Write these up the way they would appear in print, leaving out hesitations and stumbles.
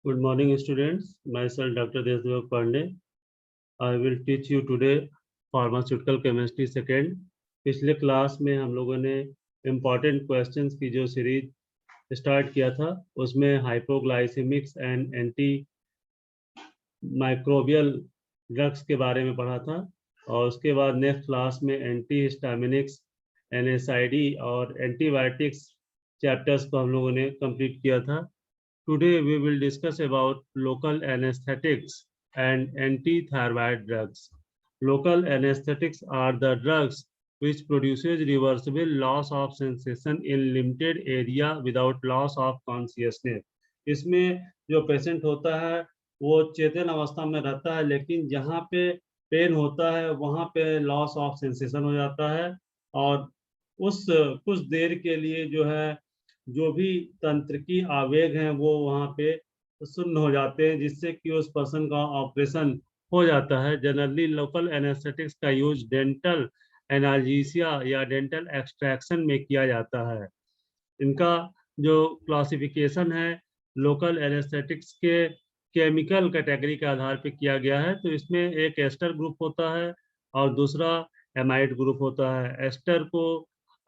Good morning, students. Myself, Dr. Desdev Pandey. I will teach you today Pharmaceutical Chemistry Second. पिछले class में हम लोगों ने important questions की जो सीरीज स्टार्ट किया था उसमें हाइपोग्लाइसेमिक्स एंड एंटी माइक्रोबियल ड्रग्स के बारे में पढ़ा था और उसके बाद नेक्स्ट क्लास में एंटी हिस्टामिनिक्स, NSAID और एंटीबायोटिक्स चैप्टर्स को हम लोगों ने कंप्लीट किया था. Today we will discuss about local anesthetics and anti-thyroid drugs. Local anesthetics are the drugs which produces reversible loss of sensation in limited area without loss of consciousness. इसमें जो patient होता है वो चेतन अवस्था में रहता है, लेकिन जहाँ पे पेन होता है वहाँ पे लॉस ऑफ सेंसेशन हो जाता है और उस कुछ देर के लिए जो है जो भी तंत्रिकी आवेग हैं वो वहाँ पे शून्य हो जाते हैं, जिससे कि उस पर्सन का ऑपरेशन हो जाता है. जनरली लोकल एनेस्थेटिक्स का यूज डेंटल एनाल्जेसिया या डेंटल एक्सट्रैक्शन में किया जाता है. इनका जो क्लासिफिकेशन है लोकल एनेस्थेटिक्स के केमिकल कैटेगरी के आधार पे किया गया है. तो इसमें एक एस्टर ग्रुप होता है और दूसरा एमाइड ग्रुप होता है. एस्टर को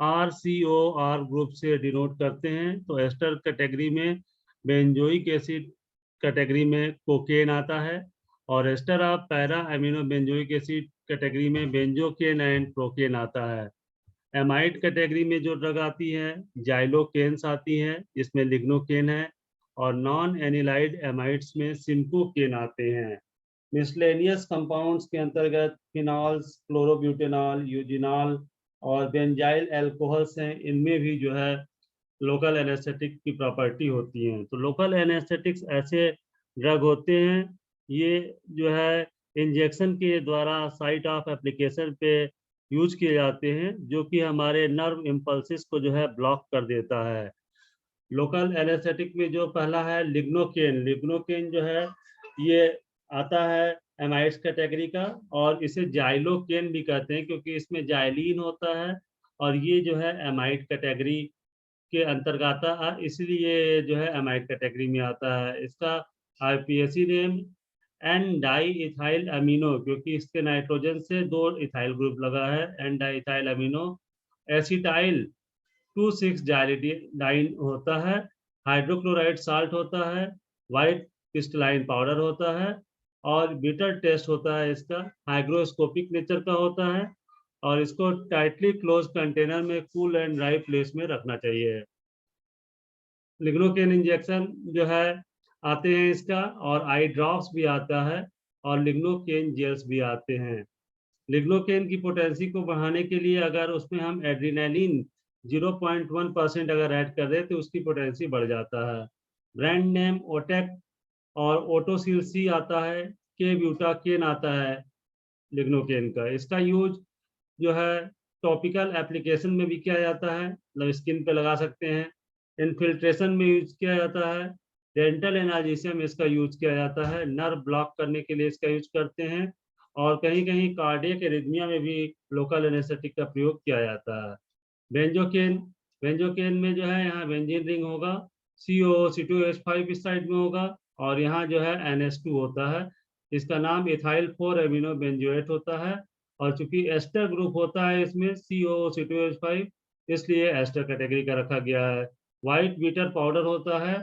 RCOR ग्रुप से डिनोट करते हैं. तो एस्टर कैटेगरी में बेंजोइक एसिड कैटेगरी में कोकेन आता है और ester of para amino benzoic acid category में बेंजोकेन एंड प्रोकेन आता है. एमाइड कैटेगरी में जो ड्रग आती है जाइलोकेन्स आती हैं, जिसमें लिग्नोकेन है, और नॉन एनिलाइड एमाइड्स में सिम्कोकेन आते हैं. मिसलेनियस कंपाउंड्स के अंतर्गत फिनॉल्स, क्लोरोब्यूटेनॉल, यूजिनॉल और बेंजाइल अल्कोहल्स हैं. इनमें भी जो है लोकल एनेस्थेटिक की प्रॉपर्टी होती हैं. तो लोकल एनेस्थेटिक्स ऐसे ड्रग होते हैं, ये जो है इंजेक्शन के द्वारा साइट ऑफ एप्लीकेशन पे यूज किए जाते हैं, जो कि हमारे नर्व इम्पल्सिस को जो है ब्लॉक कर देता है. लोकल एनेस्थेटिक में जो पहला है लिग्नोकेन. लिग्नोकेन जो है ये आता है एमाइड्स कैटेगरी का और इसे जाइलोकेन भी कहते हैं क्योंकि इसमें जाइलीन होता है और ये जो है एमाइड कैटेगरी के अंतर्गत आता है, इसलिए जो है एमाइड कैटेगरी में आता है. इसका IUPAC name n di ethyl amino, क्योंकि इसके नाइट्रोजन से 2 इथाइल ग्रुप लगा है. N di ethyl amino acetyl 2,6 diene होता है. हाइड्रोक्लोराइड साल्ट होता है. व्हाइट क्रिस्टलाइन पाउडर होता है और बिटर टेस्ट होता है. इसका हाइग्रोस्कोपिक नेचर का होता है और इसको टाइटली क्लोज कंटेनर में कूल एंड ड्राई प्लेस में रखना चाहिए. लिग्नोकेन इंजेक्शन जो है आते हैं इसका, और आई ड्रॉप्स भी आता है और लिग्नोकेन जेल्स भी आते हैं. लिग्नोकेन की पोटेंसी को बढ़ाने के लिए अगर उसमें हम एड्रीनालिन 0.1% अगर ऐड कर दें तो उसकी पोटेंसी बढ़ जाता है. ब्रांड नेम ओटेक और ओटोसिल सी आता है. के ब्यूटाकेन आता है लिग्नोकेन का. इसका यूज जो है टॉपिकल एप्लीकेशन में भी किया जाता है, मतलब स्किन पे लगा सकते हैं. इन्फिल्ट्रेशन में यूज किया जाता है. डेंटल एनाल्जेसिया में इसका यूज किया जाता है. नर्व ब्लॉक करने के लिए इसका यूज करते हैं और कहीं कहीं कार्डियक एरिथमिया में भी लोकल एनेस्थेटिक का प्रयोग किया जाता है. बेंजोकेन. बेंजोकेन में जो है यहाँ बेंजीन रिंग होगा, COO-C2H5 इस साइड में होगा और यहाँ जो है NH2 होता है. इसका नाम इथाइल 4 एमिनो बेंजोएट होता है और चूंकि एस्टर ग्रुप होता है इसमें COO-C2H5, इसलिए एस्टर कैटेगरी का रखा गया है. व्हाइट बीटर पाउडर होता है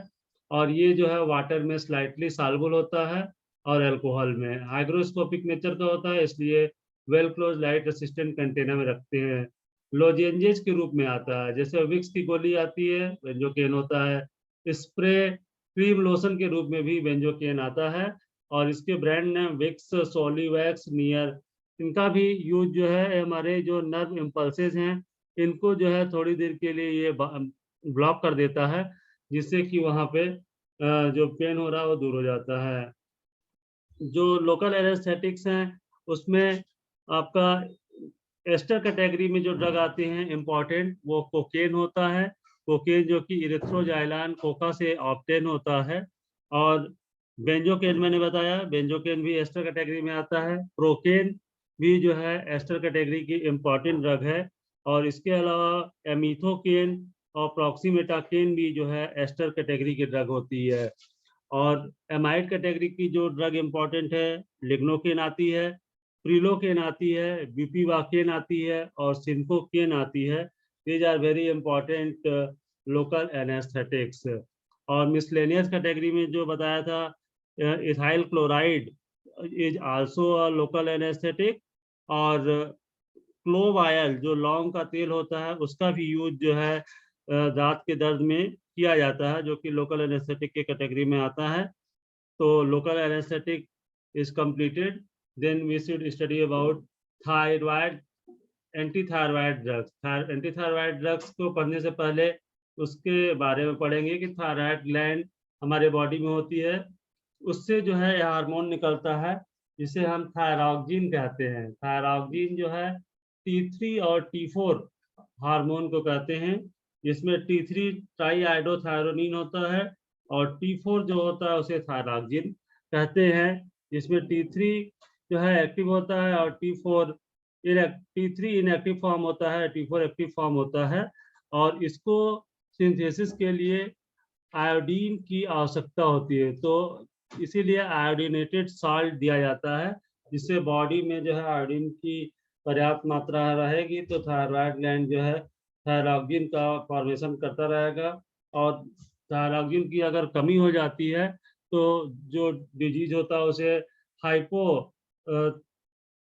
और ये जो है वाटर में स्लाइटली सॉल्युबल होता है और अल्कोहल में. हाइग्रोस्कोपिक नेचर का होता है, इसलिए well close light resistant container में रखते हैं. लोजेंजेस के रूप में आता है, जैसे विक्स की गोली आती है बेंजोकेन होता है. स्प्रे क्रीम लोशन के रूप में भी बेंजोकेन आता है और इसके ब्रांड नेम विक्स, सोलिवैक्स, नियर. इनका भी यूज जो है हमारे जो नर्व इम्पल्सेस हैं इनको जो है थोड़ी देर के लिए ये ब्लॉक कर देता है, जिससे कि वहाँ पे जो पेन हो रहा है वो दूर हो जाता है. जो लोकल एनेस्थेटिक्स हैं उसमें आपका एस्टर कैटेगरी में जो ड्रग आते हैं इम्पॉर्टेंट, वो कोकेन होता है. कोकेन जो कि इरिथ्रोजाइलान कोका से ऑब्टेन होता है. और बेंजोकेन मैंने बताया, बेंजोकेन भी एस्टर कैटेगरी में आता है. प्रोकेन भी जो है एस्टर कैटेगरी की इम्पॉर्टेंट ड्रग है और इसके अलावा एमिथोकेन और प्रॉक्सीमेटाकेन भी जो है एस्टर कैटेगरी की ड्रग होती है. और एमाइड कैटेगरी की जो ड्रग इम्पोर्टेंट है, लिग्नोकेन आती है, प्रिलोकेन आती है, ब्यूपीवाकेन आती है और सिंकोकेन आती है। These are very important local anaesthetics. और मिसलेनियस कैटेगरी में जो बताया था, ethyl chloride is also a local anaesthetic, और क्लोव ऑयल जो लौंग का तेल होता है उसका भी यूज जो है दांत के दर्द में किया जाता है, जो कि लोकल एनेस्थेटिक के कैटेगरी में आता है। तो local anaesthetic is completed, then we should study about thyroid anti thyroid drugs. Anti thyroid drugs को पढ़ने से पहले उसके बारे में पढ़ेंगे कि थायराइड ग्लैंड हमारे बॉडी में होती है, उससे जो है हार्मोन निकलता है जिसे हम थायरॉक्सिन कहते हैं। थायरॉक्सिन जो है T3 और T4 हार्मोन को कहते हैं, जिसमें T3 ट्राईआइडोथायरोनिन होता है और T4 जो होता है उसे थायरॉक्सिन कहते हैं। जिसमें T3 जो है एक्टिव होता है और T3 इनएक्टिव फॉर्म होता है, T4 एक्टिव फॉर्म होता है। और इसको सिंथेसिस के लिए आयोडीन की आवश्यकता होती है, तो इसीलिए आयोडीनेटेड साल्ट दिया जाता है, जिससे बॉडी में जो है आयोडीन की पर्याप्त मात्रा रहेगी तो थायराइड ग्लैंड जो है थायरॉक्सिन का फॉर्मेशन करता रहेगा। और थायरॉक्सिन की अगर कमी हो जाती है तो जो डिजीज होता है उसे हाइपो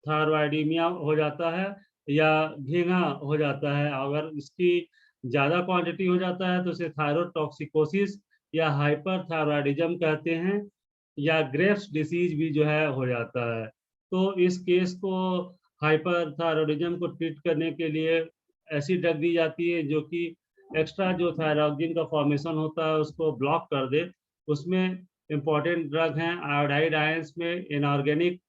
थायरॉइडीमिया हो जाता है या घेंगा हो जाता है। अगर इसकी ज्यादा क्वांटिटी हो जाता है तो उसे थायरोटॉक्सिकोसिस या हाइपरथायरॉइडिज्म कहते हैं, या ग्रेव्स डिसीज भी जो है हो जाता है। तो इस केस को हाइपरथायरॉइडिज्म को ट्रीट करने के लिए ऐसी ड्रग दी जाती है जो कि एक्स्ट्रा जो थायरॉक्सिन का फॉर्मेशन होता है उसको ब्लॉक कर दे। उसमें इंपॉर्टेंट ड्रग हैं आयोडाइड आयंस में इनऑर्गेनिक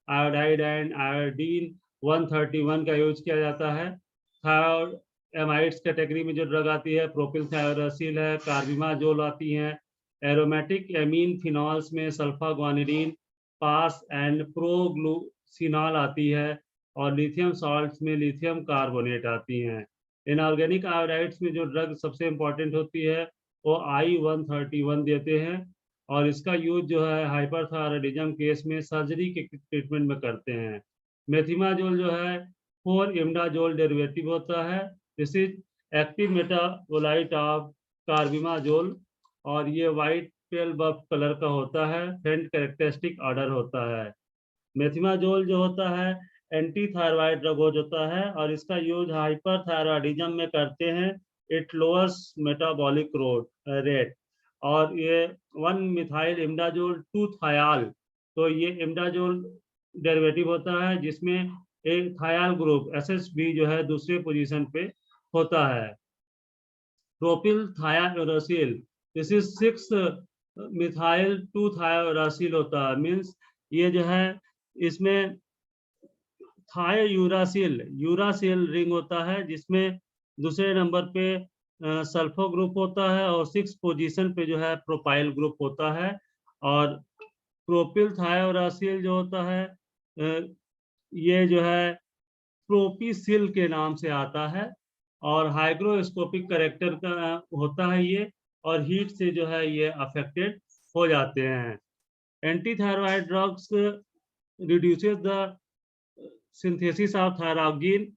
आयोडाइड एंड आयोडीन 131 का यूज किया जाता है। थायोडामाइड्स कैटेगरी में जो ड्रग आती है प्रोपिल थायोरासिल है, कार्बिमाजोल आती हैं। एरोमेटिक एमीन फिनॉल्स में सल्फाग्वानिडीन, पास एंड प्रोग्लूसिनॉल आती है। और लिथियम सॉल्ट्स में लिथियम कार्बोनेट आती हैं। इनऑर्गेनिक आयोडाइड्स में जो ड्रग सबसे इंपॉर्टेंट होती है वो I-131 देते हैं, और इसका यूज जो है हाइपरथायरॉइडिज्म केस में सर्जरी के ट्रीटमेंट में करते हैं। मेथिमाजोल जो है 4-इमिडाजोल डेरिवेटिव होता है। This is active metabolite of carbimazole, और ये वाइट पेल बफ कलर का होता है, फेंट कैरेक्टरिस्टिक ऑर्डर होता है। मेथिमाजोल जो होता है एंटी थायराइड ड्रग होता है, और इसका यूज हाइपरथायरॉइडिज्म में करते हैं। It lowers metabolic rate. और ये 1-मिथाइल इमिडाजोल 2-थायाल, तो ये इमिडाजोल डेरिवेटिव होता है जिसमें एक थायाल ग्रुप SSB जो है दूसरे पोजीशन पे होता है। प्रोपिल थायायोरासिल, दिस इज 6-मिथाइल 2-थायोरासिल होता है, मीन्स ये जो है इसमें यूरासिल रिंग होता है जिसमें दूसरे नंबर पे सल्फो ग्रुप होता है और 6 पोजीशन पे जो है प्रोपाइल ग्रुप होता है। और प्रोपिल थायोरासिल जो होता है ये जो है प्रोपिसिल के नाम से आता है, और हाइग्रोस्कोपिक करेक्टर का होता है ये, और हीट से जो है ये अफेक्टेड हो जाते हैं। Anti thyroid drugs reduces the synthesis of thyroxine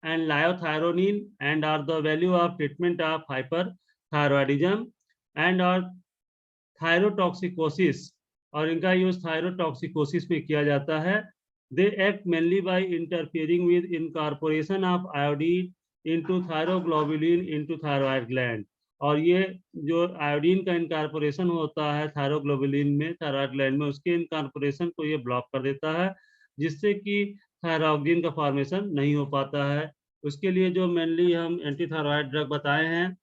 and liothyronine and are the value of treatment of hyperthyroidism and or thyrotoxicosis, और इनका यूज थायरोटॉक्सिकोसिस में किया जाता है। They act mainly by interfering with incorporation of iodine into thyroglobulin into thyroid gland, और ये जो iodine का इनकॉर्पोरेशन होता है थायरोग्लोबुलिन में थायराइड ग्लैंड में, उसके इनकॉर्पोरेशन को ये ब्लॉक कर देता है, जिससे कि थायरॉक्सिन का फॉर्मेशन नहीं हो पाता है। उसके लिए जो मेनली हम एंटी थायराइड ड्रग बताए हैं,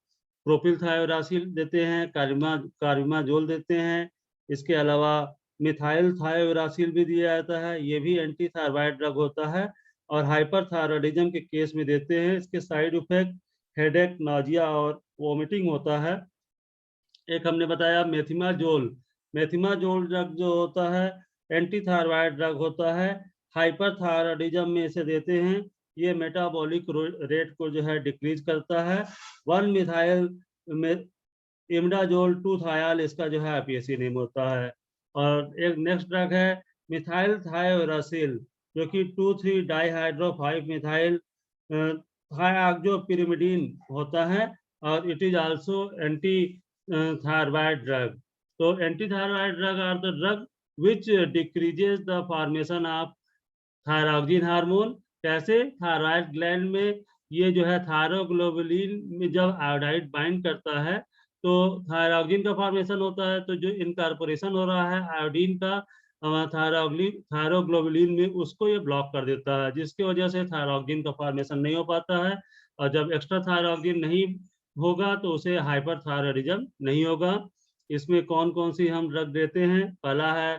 प्रोपिल थायोरासिल देते हैं, कार्बिमाजोल देते हैं। इसके अलावा मिथाइल थायोरासिल भी दिया जाता है, ये भी एंटी थायराइड ड्रग होता है और हाइपरथायरॉइडिज्म के केस में देते हैं। इसके साइड इफेक्ट हेडेक, नाजिया और वोमिटिंग होता है। एक हमने बताया मेथिमाजोल ड्रग जो होता है एंटी थायराइड ड्रग होता है, हाइपरथायरॉइडिज्म में इसे देते हैं। ये मेटाबॉलिक रेट को जो है डिक्रीज करता है। 1-मिथाइल इमडाजोल 2-थायाल, इसका जो है आईपीएससी नेम होता है। और एक नेक्स्ट ड्रग है मिथाइल थायोरासिल, जो कि 2,3-डाइहाइड्रो 5-मिथाइल थायोक्सोपिरिमिडीन होता है, और it is also anti thyroid drug. तो anti thyroid drug are the drug which decreases the formation of thyroxine hormone. कैसे? थायराइड ग्लैंड में ये जो है थायरोग्लोबुलिन में जब आयोडाइड बाइंड करता है तो थायरॉक्सिन का फॉर्मेशन होता है, तो जो इनकॉर्पोरेशन हो रहा है आयोडीन का थायरोग्लोबुलिन में, उसको ये ब्लॉक कर देता है, जिसकी वजह से थायरॉक्सिन का फॉर्मेशन नहीं हो पाता है। और जब एक्स्ट्रा थायरॉक्सिन नहीं होगा तो उसे हाइपरथायरॉयडिज्म नहीं होगा। इसमें कौन कौन सी हम ड्रग देते हैं? पहला है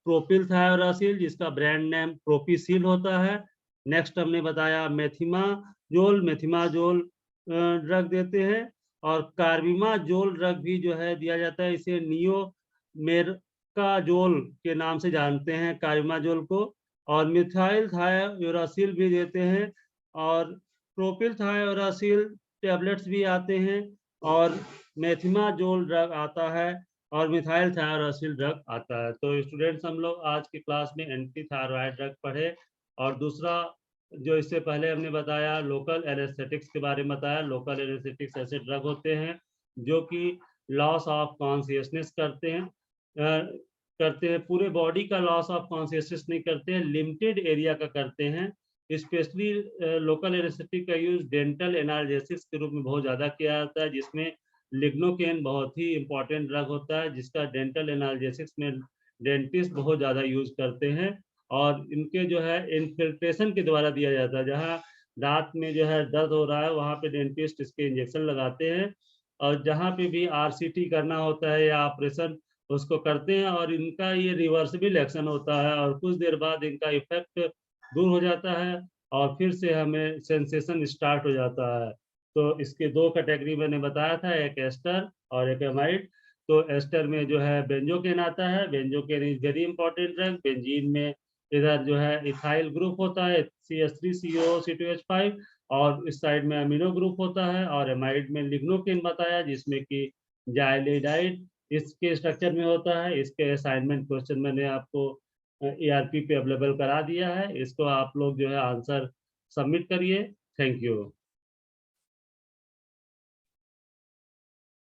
प्रोपिल थायोरासिल, जिसका ब्रांड नेम प्रोपिसिल होता है। नेक्स्ट हमने बताया मेथिमाजोल ड्रग देते हैं। और कार्बिमाजोल ड्रग भी जो है दिया जाता है, इसे नियोमेरकाजोल के नाम से जानते हैं कार्बिमाजोल को। और मिथाइल थायोरासिल भी देते हैं, और प्रोपिल थायोरासिल टेबलेट्स भी आते हैं, और मेथिमाजोल ड्रग आता है, और मिथाइल थायोरासिल ड्रग आता है। तो स्टूडेंट्स, हम लोग आज की क्लास में एंटी थायराइड ड्रग पढ़े। और दूसरा जो इससे पहले हमने बताया लोकल एनेस्थेटिक्स के बारे में बताया। लोकल एनेस्थेटिक्स ऐसे ड्रग होते हैं जो कि लॉस ऑफ कॉन्शियसनेस करते हैं, पूरे बॉडी का लॉस ऑफ कॉन्शियसनेस नहीं करते हैं, लिमिटेड एरिया का करते हैं। स्पेशली लोकल एनेस्थेटिक का यूज डेंटल एनाल्जेसिस के रूप में बहुत ज़्यादा किया जाता है, जिसमें लिग्नोकेन बहुत ही इंपॉर्टेंट ड्रग होता है, जिसका डेंटल एनाल्जेसिस में डेंटिस्ट बहुत ज़्यादा यूज करते हैं। और इनके जो है इन्फिल्ट्रेशन के द्वारा दिया जाता है, जहाँ दांत में जो है दर्द हो रहा है वहाँ पे डेंटिस्ट इसके इंजेक्शन लगाते हैं। और जहाँ पे भी आरसीटी करना होता है या ऑपरेशन उसको करते हैं, और इनका ये रिवर्सिबल एक्शन होता है, और कुछ देर बाद इनका इफेक्ट दूर हो जाता है और फिर से हमें सेंसेशन स्टार्ट हो जाता है। तो इसके दो कैटेगरी मैंने बताया था, एक एस्टर और एक एमाइड। तो एस्टर में जो है बेंजोकेन आता है, benzocaine is very important drug. Benzene में इधर जो है इथाइल ग्रुप होता है CH3COC2H5, और इस साइड में अमीनो ग्रुप होता है। और एमाइड में लिग्नोकेन बताया, जिसमें कि जाइलिडाइड इसके स्ट्रक्चर में होता है। इसके असाइनमेंट क्वेश्चन मैंने आपको ERP पे अवेलेबल करा दिया है, इसको आप लोग जो है आंसर सबमिट करिए। Thank you.